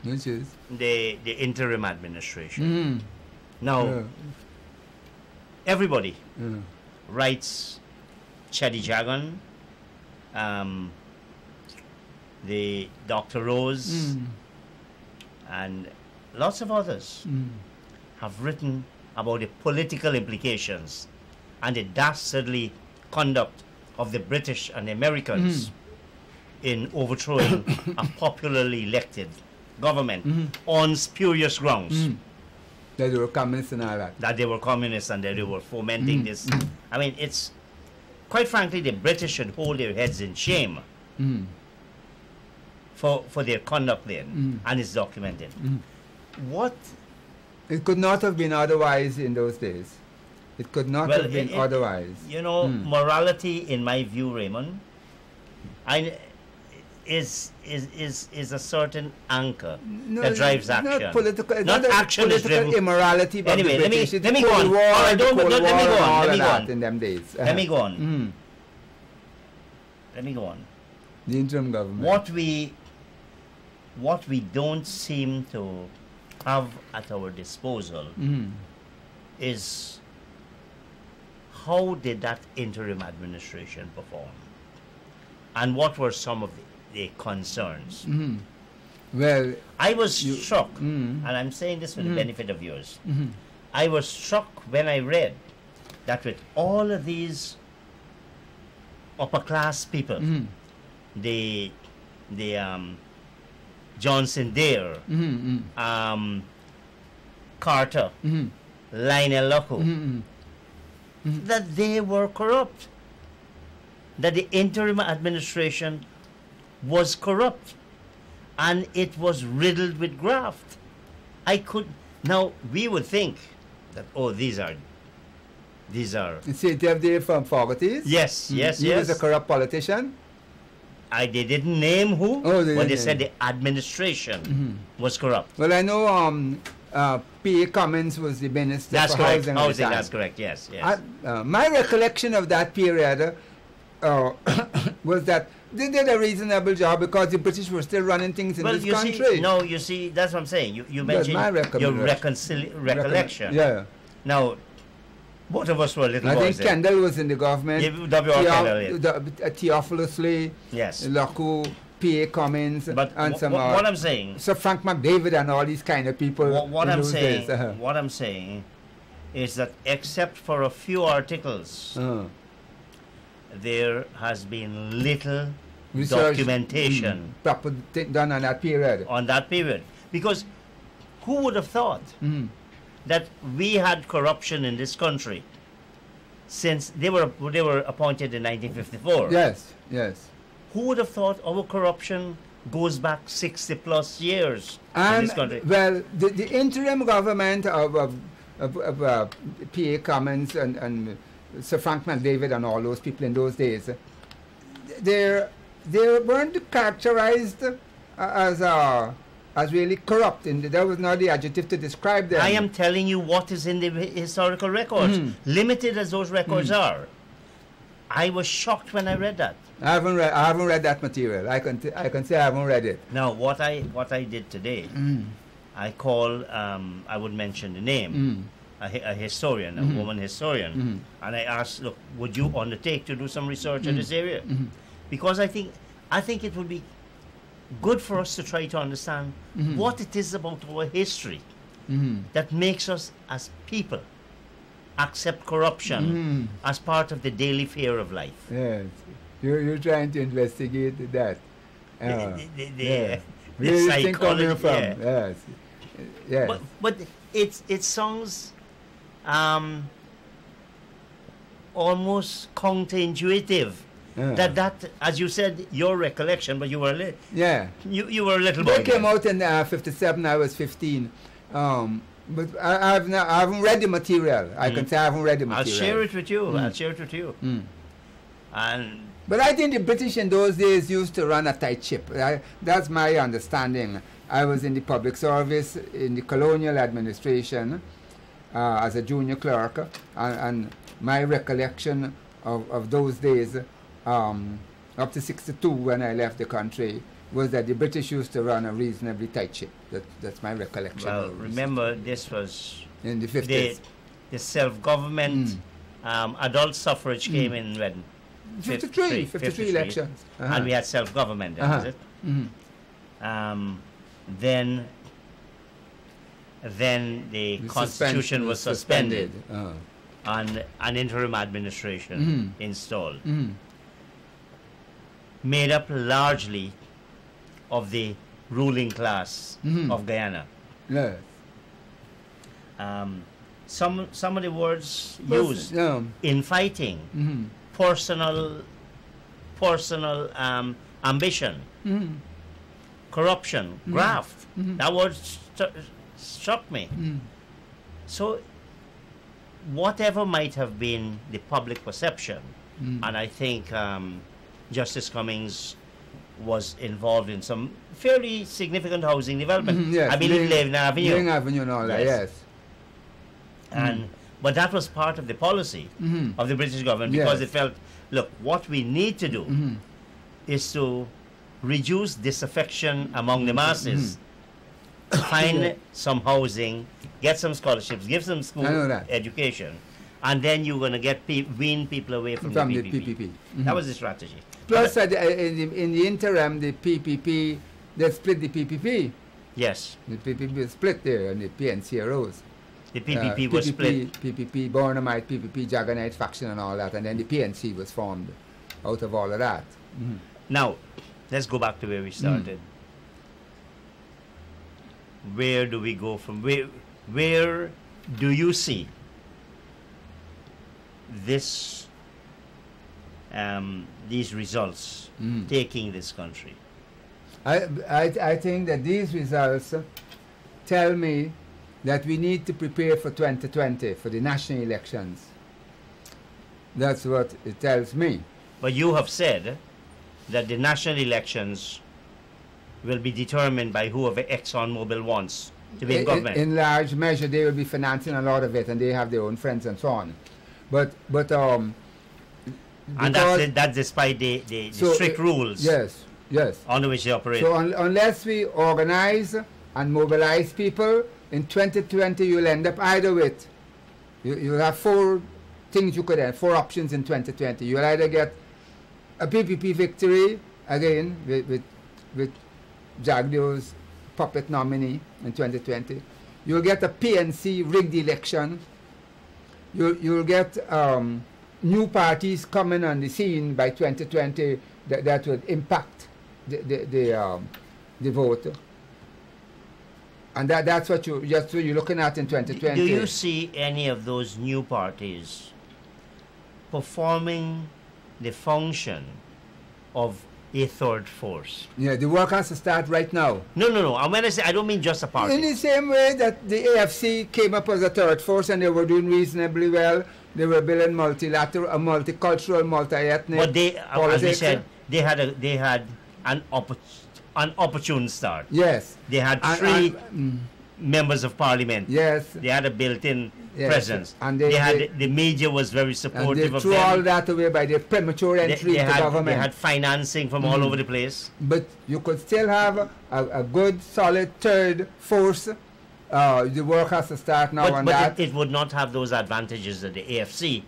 Which is? The interim administration. Now, everybody writes Chedi Jagan, the Dr. Rose, and lots of others have written about the political implications and the dastardly conduct of the British and the Americans in overthrowing a popularly elected government on spurious grounds. That they were communists and all that. That they were communists and that they were fomenting this. I mean, it's, quite frankly, the British should hold their heads in shame for their conduct then, and it's documented. What? It could not have been otherwise in those days. It could not have been otherwise. You know, morality, in my view, Raymond, is a certain anchor that drives action. Not political. Not action political is driven. immorality. But Anyway, let me go on. War, All right, let me go on. In them days. Let me go on. Let me go on. The interim government. What we don't seem to have at our disposal is how did that interim administration perform, and what were some of the concerns. Well, I was struck, and I'm saying this for the benefit of yours. I was struck when I read that with all of these upper class people, the Johnson Dare, Carter, Lionel Lucko, that they were corrupt, that the interim administration was corrupt, and it was riddled with graft. Now we would think that, oh, these are. You see, they're from poverty. Yes. He was a corrupt politician. They didn't name who, but they said the administration was corrupt. Well, I know P.A. Cummins was the minister for housing. That's correct, yes. My recollection of that period was that they did a reasonable job because the British were still running things in this country. You see, that's what I'm saying. You mentioned your recollection. Yeah. Now, both of us were little boys. I think Kendall was in the government. W.R. Kendall, Theophilus Lee, yes. Lucko, P.A. Cummins, but and some what I'm saying, Sir Frank McDavid and all these kind of people. What I'm saying is that except for a few articles, there has been little research, documentation proper done on that period. Because who would have thought that we had corruption in this country since they were appointed in 1954? Yes. Who would have thought our corruption goes back 60 plus years in this country? Well, the interim government of P.A. Cummins and Sir Frank McDavid and all those people in those days, they weren't characterized as really corrupt. That was not the adjective to describe them. I am telling you what is in the historical records. Limited as those records are, I was shocked when I read that. I haven't read that material. I can say I haven't read it. Now, what I did today, I call I would mention the name. A historian, a woman historian, and I asked, look, would you undertake to do some research in this area? Because I think it would be good for us to try to understand what it is about our history that makes us as people accept corruption as part of the daily fare of life. Yes, you're trying to investigate that. The Where you think psychology. coming from? Yes. But it sounds almost counterintuitive. That, as you said, your recollection, but you were you were a little boy. They came out in 57. I was 15. But I haven't read the material. I can say I haven't read the material. I'll share it with you. But I think the British in those days used to run a tight ship. That's my understanding. I was in the public service in the colonial administration as a junior clerk, and my recollection of those days of up to 62 when I left the country, was that the British used to run a reasonably tight ship. That's my recollection. Well, remember, this was in the 50s. The self-government, adult suffrage came in when? 53 elections. And we had self-government then, was it? Then the Constitution was suspended. And an interim administration installed, made up largely of the ruling class of Guyana. Yes. Some of the words used: infighting, personal ambition, corruption, graft. That word struck me. So whatever might have been the public perception, and I think Justice Cummings was involved in some fairly significant housing development. Yes, I believe Lane Avenue. Lane Avenue and all that, yes. But that was part of the policy of the British government, because it felt, look, what we need to do is to reduce disaffection among the masses, find some housing, get some scholarships, give some school education, and then you're going to wean people away from the PPP. That was the strategy. Plus, in the interim, the PPP, they split the PPP. Yes. The PPP was split there, and the PNC arose. The PPP was split. PPP, Bornamite, PPP, Jaganite faction and all that, and then the PNC was formed out of all of that. Now, let's go back to where we started. Where do we go from? Where do you see this, these results taking this country? I think that these results tell me that we need to prepare for 2020, for the national elections. That's what it tells me. But you have said that the national elections will be determined by whoever Exxon Mobil wants to be in government. In large measure, they will be financing a lot of it, and they have their own friends and so on. But and that's despite the strict rules. Yes. Under which they operate. So unless we organize and mobilize people, in 2020 you'll end up either with, you have four things you could have, four options in 2020. You'll either get a PPP victory, again, with Jagdio's puppet nominee in 2020. You'll get a PNC rigged election. You'll get new parties coming on the scene by 2020 that would impact the vote. And that's what you're looking at in 2020. Do you see any of those new parties performing the function of a third force? Yeah, the work has to start right now. No. And when I say, I don't mean just a party. In the same way that the AFC came up as a third force and they were doing reasonably well, they were building multilateral, multicultural, multi-ethnic. But they, as we said, they had an opportune start. Yes. They had three members of parliament. Yes. They had a built-in presence. And the media was very supportive of them. They threw all that away by their premature entry into government. They had financing from all over the place. But you could still have a good, solid third force. The work has to start now on that. It would not have those advantages that the AFC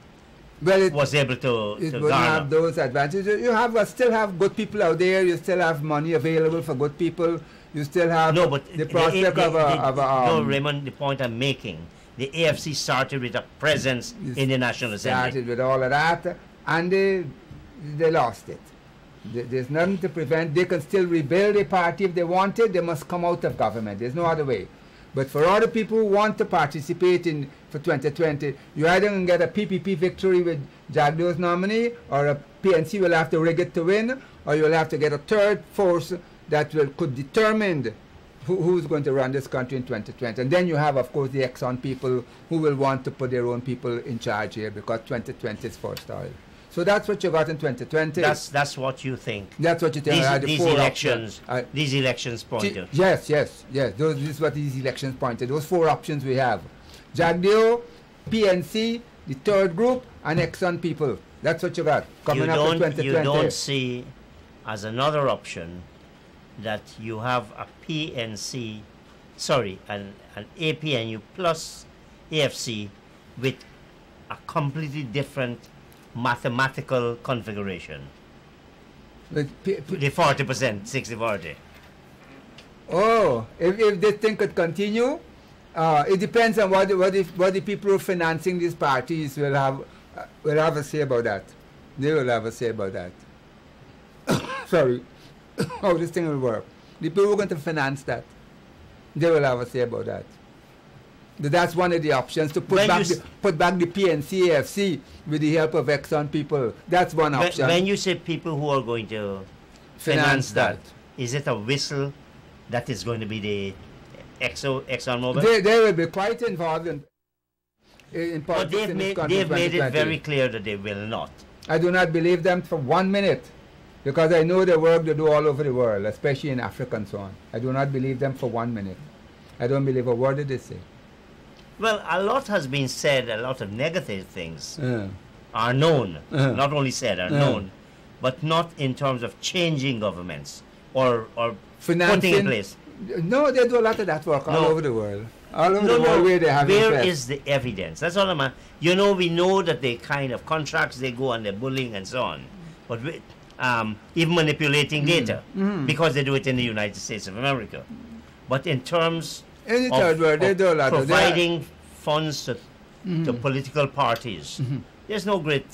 was able to It garner. would have those advantages. You still have good people out there. You still have money available for good people. You still have the prospect of a... No, Raymond, the point I'm making, the AFC started with a presence in the National Assembly. Started with all of that, and they lost it. There's nothing to prevent. They can still rebuild a party if they wanted. They must come out of government. There's no other way. But for all the people who want to participate for 2020, you either can get a PPP victory with Jagdio's nominee, or a PNC will have to rig it to win, or you'll have to get a third force that could determine who's going to run this country in 2020. And then you have, of course, the Exxon people who will want to put their own people in charge here, because 2020 is first oil. So that's what you got in 2020. That's what you think. That's what you think. These elections pointed. Yes. This is what these elections pointed. Those four options we have: Jagdio, PNC, the third group, and Exxon people. That's what you got coming up in 2020. You don't see as another option that you have a PNC, sorry, an APNU plus AFC with a completely different mathematical configuration. With The 40%, 60-40. Oh, if this thing could continue, it depends on what the people who are financing these parties will have a say about that. They will have a say about that. Sorry, how this thing will work. The people who are going to finance that, they will have a say about that. That's one of the options, to put back the PNC-AFC with the help of Exxon people. That's one option. When you say people who are going to finance that, is it a whistle that is going to be the ExxonMobil? They will be quite involved in but they've made it very clear that they will not. I do not believe them for 1 minute, because I know the work they do all over the world, especially in Africa and so on. I do not believe them for 1 minute. I don't believe a word that they say. Well, a lot has been said, a lot of negative things are known, not only said, are known, but not in terms of changing governments or putting in place. No, they do a lot of that work all over the world. All over the world where they have Where interest. is the evidence? That's all I'm at. You know, we know that they kind of contracts, they go and they're bullying and so on. But even manipulating data, because they do it in the United States of America. But in terms in the third world, they do a lot providing funds to political parties, there's no great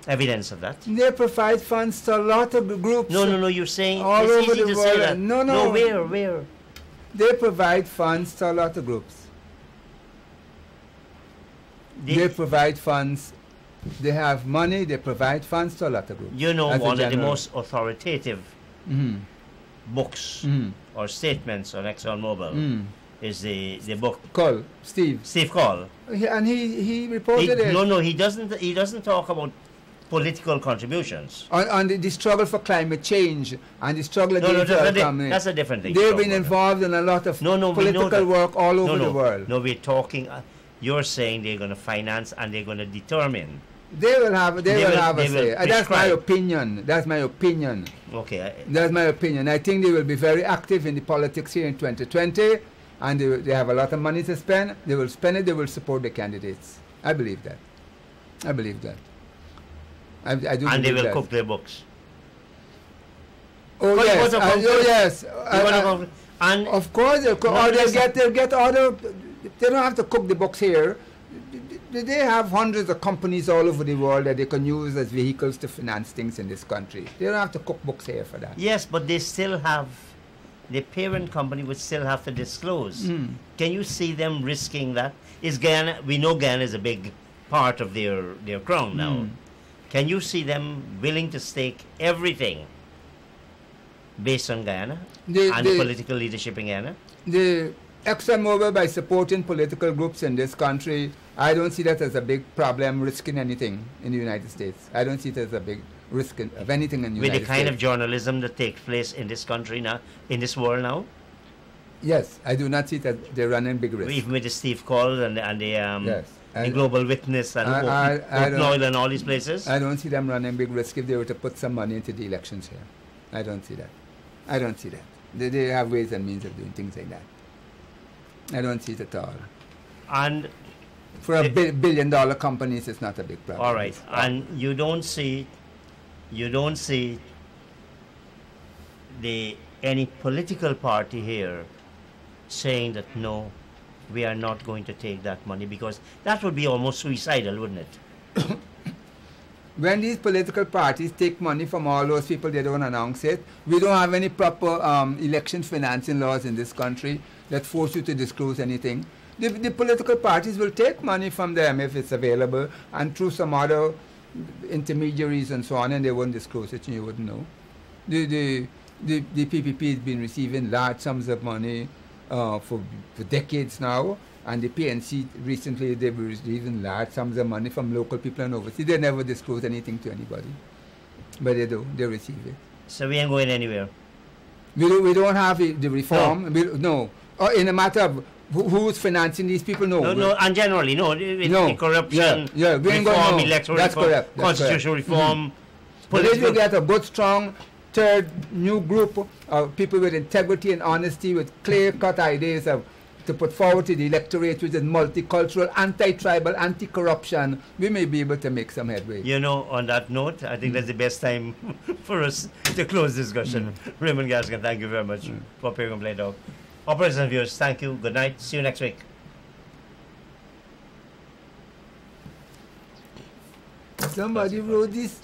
evidence of that. They provide funds to a lot of groups. No, you're saying all it's over easy the to world. say that. No, where? They provide funds to a lot of groups. They provide funds. They have money. They provide funds to a lot of groups. You know, one of the most authoritative books or statements on ExxonMobil is the book Cole, Steve Cole. And he reported it. No, he doesn't talk about political contributions. On the struggle for climate change and the struggle against the economy. That's a different thing. They've been involved in a lot of political work all over the world. No, we're talking, you're saying they're going to finance and they're going to determine. They will have a say. That's my opinion. Okay. That's my opinion. I think they will be very active in the politics here in 2020, and they have a lot of money to spend. They will spend it. They will support the candidates. I believe that. I do. And they will that. cook their books. Oh yes. Yes. And of course they'll cook. Or they'll get other. They don't have to cook the books here. They have hundreds of companies all over the world that they can use as vehicles to finance things in this country. They don't have to cook books here for that. Yes, but they still have, the parent company would still have to disclose. Can you see them risking that? Is Guyana, we know Guyana is a big part of their crown now. Can you see them willing to stake everything based on Guyana and the political leadership in Guyana? The ExxonMobil, by supporting political groups in this country, I don't see that as a big problem, risking anything in the United States. I don't see it as a big risk of anything in the United States. With the kind of journalism that takes place in this country now, in this world now? Yes, I do not see that they're running big risks. Even with the Steve Cole and the Global Witness and Open Oil and all these places? I don't see them running big risk if they were to put some money into the elections here. I don't see that. They have ways and means of doing things like that. I don't see it at all. And for a billion-dollar companies, it's not a big problem. All right, and you don't see any political party here saying that no, we are not going to take that money, because that would be almost suicidal, wouldn't it? When these political parties take money from all those people, they don't announce it. We don't have any proper election financing laws in this country that force you to disclose anything. The political parties will take money from them if it's available, and through some other intermediaries and so on, and they won't disclose it and you wouldn't know. The PPP has been receiving large sums of money for decades now, and the PNC recently, they were receiving large sums of money from local people and overseas. They never disclose anything to anybody, but they do. They receive it. So we ain't going anywhere. We don't have the reform. No. In a matter of who's financing these people? No, and generally, no. Corruption, reform, electoral reform, constitutional reform. But if political you get a good, strong, third new group of people with integrity and honesty, with clear-cut ideas to put forward to the electorate, which is multicultural, anti-tribal, anti-corruption, we may be able to make some headway. You know, on that note, I think that's the best time for us to close discussion. Ramon Gaskin, thank you very much for appearing on Play Dog. Operators and viewers, thank you. Good night. See you next week. Somebody wrote this